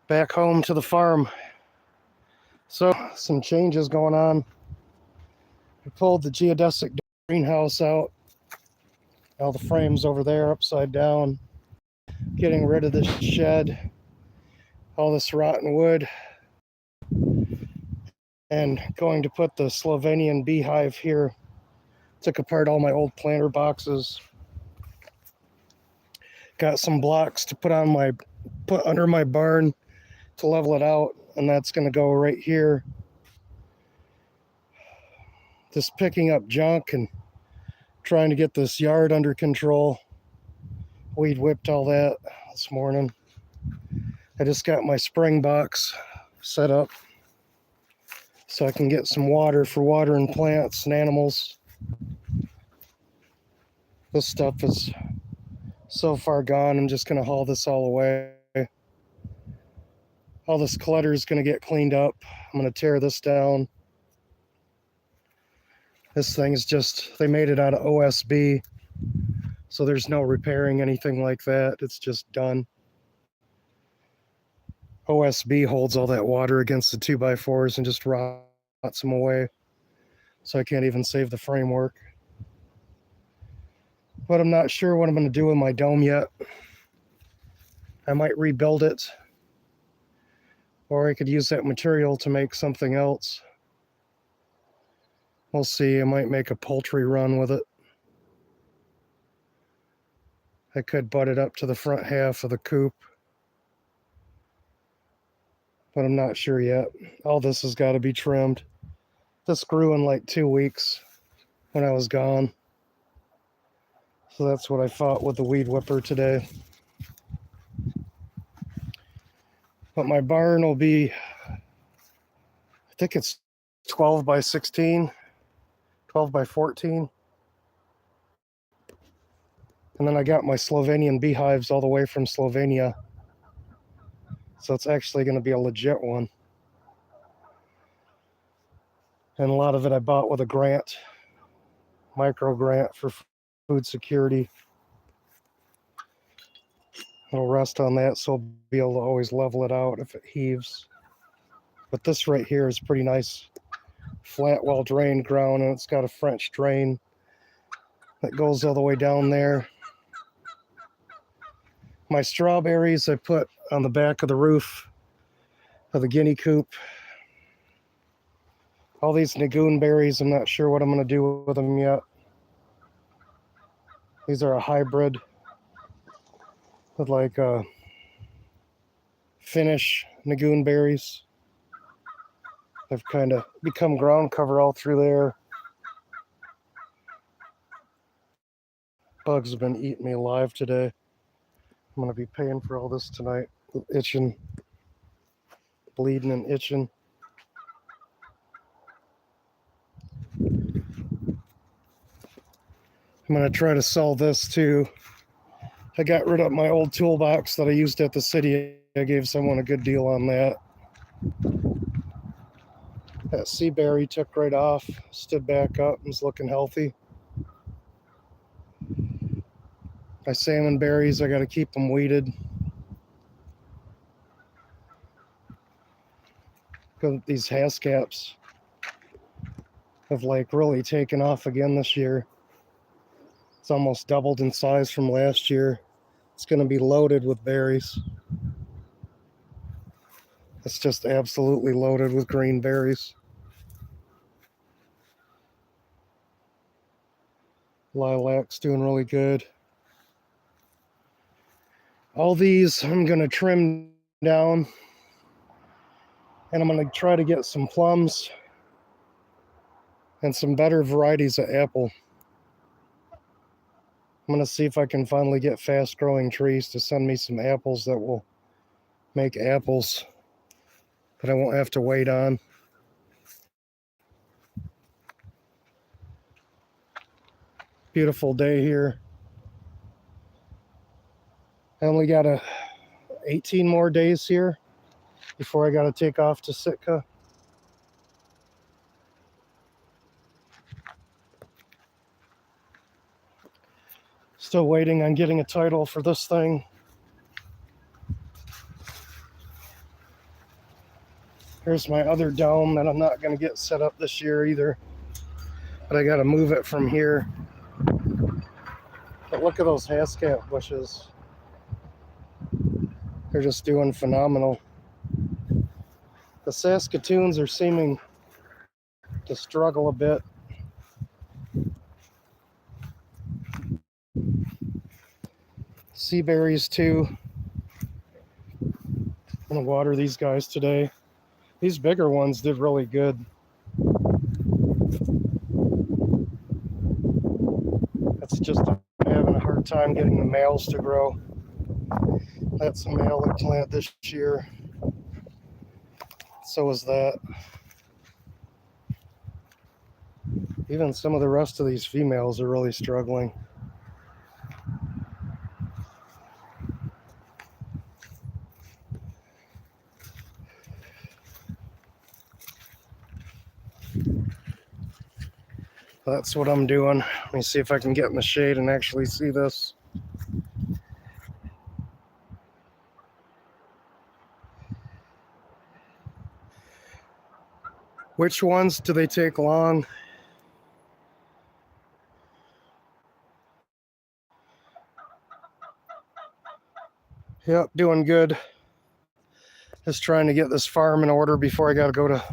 back home to the farm. So some changes going on. I pulled the geodesic greenhouse out. All the frames over there upside down. Getting rid of this shed, all this rotten wood, and going to put the Slovenian beehive here. Took apart all my old planter boxes. Got some blocks to put under my barn to level it out, and that's going to go right here. Just picking up junk and trying to get this yard under control. Weed whipped all that this morning. I just got my spring box set up so I can get some water for watering plants and animals. This stuff is so far gone. I'm just going to haul this all away. All this clutter is going to get cleaned up. I'm going to tear this down. This thing is just, they made it out of OSB, so there's no repairing anything like that. It's just done. OSB holds all that water against the 2x4s and just rots them away. So I can't even save the framework. But I'm not sure what I'm going to do with my dome yet. I might rebuild it. Or I could use that material to make something else. We'll see. I might make a poultry run with it. I could butt it up to the front half of the coop. But I'm not sure yet. All this has got to be trimmed. This grew in like 2 weeks when I was gone. So that's what I fought with the weed whipper today. But my barn will be, I think it's 12 by 16, 12 by 14. And then I got my Slovenian beehives all the way from Slovenia. So it's actually going to be a legit one. And a lot of it I bought with a grant, micro grant for food security. It'll rest on that, so I'll be able to always level it out if it heaves. But this right here is pretty nice, flat, well-drained ground, and it's got a French drain that goes all the way down there. My strawberries I put on the back of the roof of the guinea coop. All these Nagoon berries, I'm not sure what I'm going to do with them yet. These are a hybrid with like Finnish Nagoon berries. They've kind of become ground cover all through there. Bugs have been eating me alive today. I'm going to be paying for all this tonight. Itching, bleeding and itching. I'm going to try to sell this too. I got rid of my old toolbox that I used at the city. I gave someone a good deal on that. That sea berry took right off, stood back up, and was looking healthy. My salmon berries, I got to keep them weeded. Because these haskaps have like really taken off again this year. It's almost doubled in size from last year. It's going to be loaded with berries. It's just absolutely loaded with green berries. Lilac's doing really good. All these I'm going to trim down. And I'm going to try to get some plums and some better varieties of apple. I'm going to see if I can finally get fast-growing trees to send me some apples that will make apples that I won't have to wait on. Beautiful day here. I only got 18 more days here before I got to take off to Sitka. Still waiting on getting a title for this thing. Here's my other dome that I'm not going to get set up this year either. But I got to move it from here. But look at those hascap bushes. They're just doing phenomenal. The Saskatoons are seeming to struggle a bit. Sea berries too. I'm gonna water these guys today. These bigger ones did really good. It's just having a hard time getting the males to grow. That's a male eggplant this year. So is that. Even some of the rest of these females are really struggling. That's what I'm doing. Let me see if I can get in the shade and actually see this. Which ones do they take long? Yep, doing good. Just trying to get this farm in order before I got to go to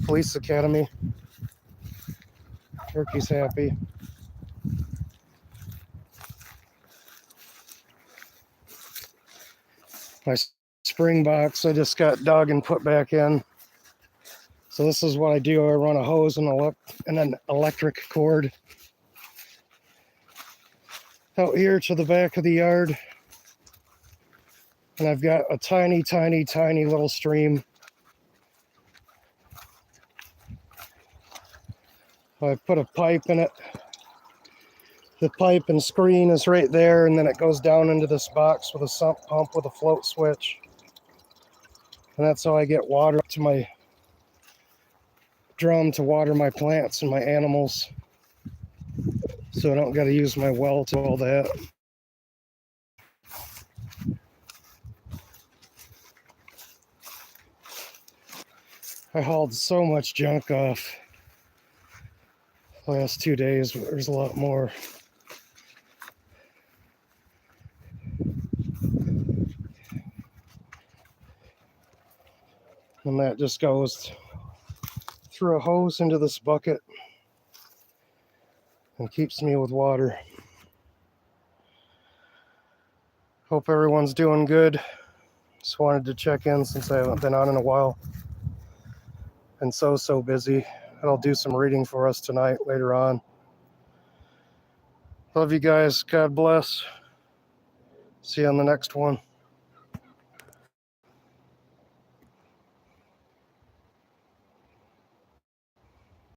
police academy. Turkey's happy. My spring box I just got dug and put back in. So this is what I do. I run a hose and an electric cord out here to the back of the yard. And I've got a tiny, tiny, tiny little stream. I put a pipe in it. The pipe and screen is right there, and then it goes down into this box with a sump pump with a float switch. And that's how I get water up to my drum to water my plants and my animals. So I don't got to use my well to all that. I hauled so much junk off the last 2 days, but there's a lot more. And that just goes through a hose into this bucket and keeps me with water. Hope everyone's doing good. Just wanted to check in since I haven't been on in a while. And so busy. And I'll do some reading for us tonight later on. Love you guys. God bless. See you on the next one.